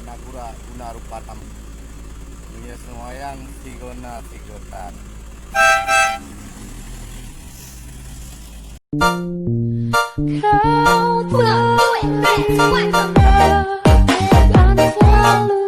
Managura guna rupatam punya semua yang sigona sigotan. Kau tahu yang selalu